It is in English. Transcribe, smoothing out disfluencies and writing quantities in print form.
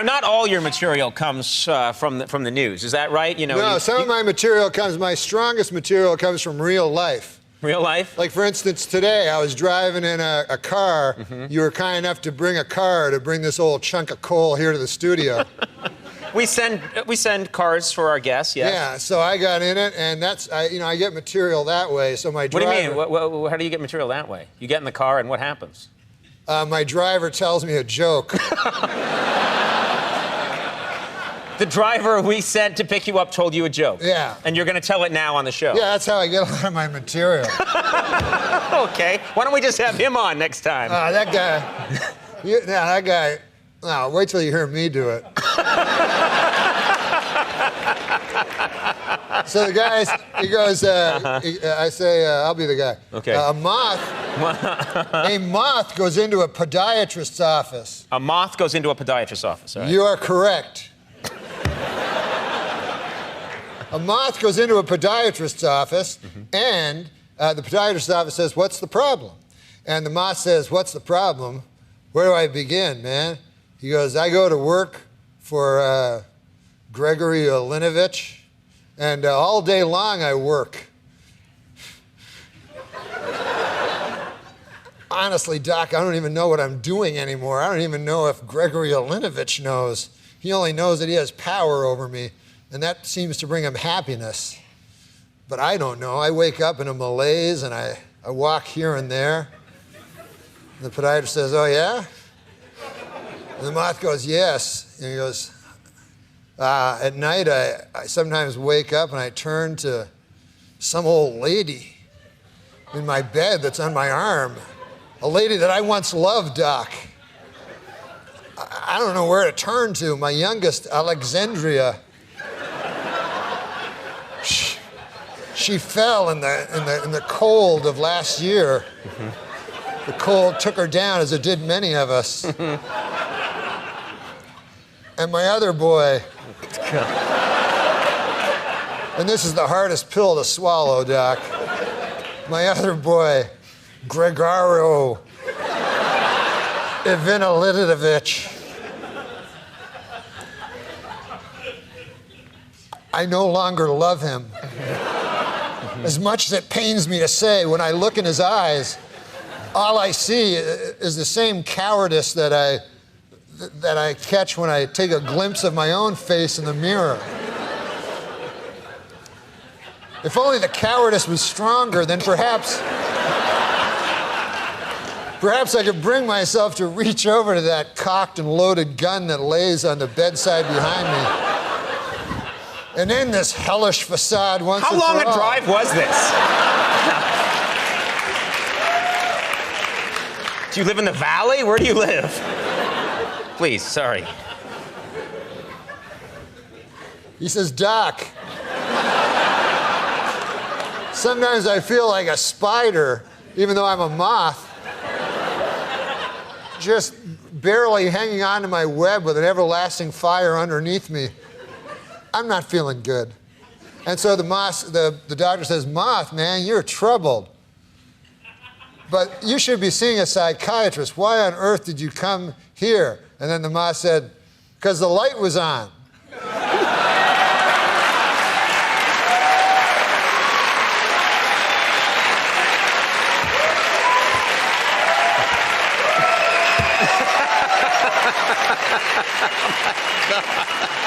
Now, not all your material comes from the news. Is that right? No, some of my material comes. My strongest material comes from real life. Real life? Like, for instance, today I was driving in a car. You were kind enough to bring a car to bring this old chunk of coal here to the studio. We send cars for our guests, yes. Yeah, so I got in it, and I get material that way. So my driver. What do you mean? How do you get material that way? You get in the car, and what happens? My driver tells me a joke. The driver we sent to pick you up told you a joke. Yeah. And you're going to tell it now on the show. Yeah, that's how I get a lot of my material. Okay. Why don't we just have him on next time? That guy. That guy. No, wait till you hear me do it. So the guy, he goes, I say, I'll be the guy. Okay. A moth goes into a podiatrist's office. A moth goes into a podiatrist's office, all right? You are correct. A moth goes into a podiatrist's office, and the podiatrist's office says, "What's the problem?" And the moth says, "What's the problem? Where do I begin, man?" He goes, "I go to work for Gregory Olinovich, and all day long I work." Honestly, Doc, I don't even know what I'm doing anymore. I don't even know if Gregory Olinovich knows. He only knows that he has power over me, and that seems to bring him happiness. But I don't know. I wake up in a malaise, and I walk here and there. And the podiatrist says, "Oh, yeah?" And the moth goes, "Yes." And he goes, "At night, I sometimes wake up and I turn to some old lady in my bed that's on my arm. A lady that I once loved, Doc. I don't know where to turn to. My youngest, Alexandria. She fell in the cold of last year. The cold took her down, as it did many of us. And my other boy, and this is the hardest pill to swallow, Doc. My other boy, Gregorio Ivanilidovich. I no longer love him. As much as it pains me to say, when I look in his eyes, all I see is the same cowardice that I catch when I take a glimpse of my own face in the mirror. If only the cowardice was stronger, then perhaps I could bring myself to reach over to that cocked and loaded gun that lays on the bedside behind me and end this hellish facade once and for all. How long a drive was this? Do you live in the valley? Where do you live? Please, sorry. He says, "Doc, sometimes I feel like a spider, even though I'm a moth, just barely hanging on to my web with an everlasting fire underneath me. I'm not feeling good." And so the doctor says, "Moth, man, you're troubled. But you should be seeing a psychiatrist. Why on earth did you come here?" And then the moth said, "Because the light was on." Oh my God.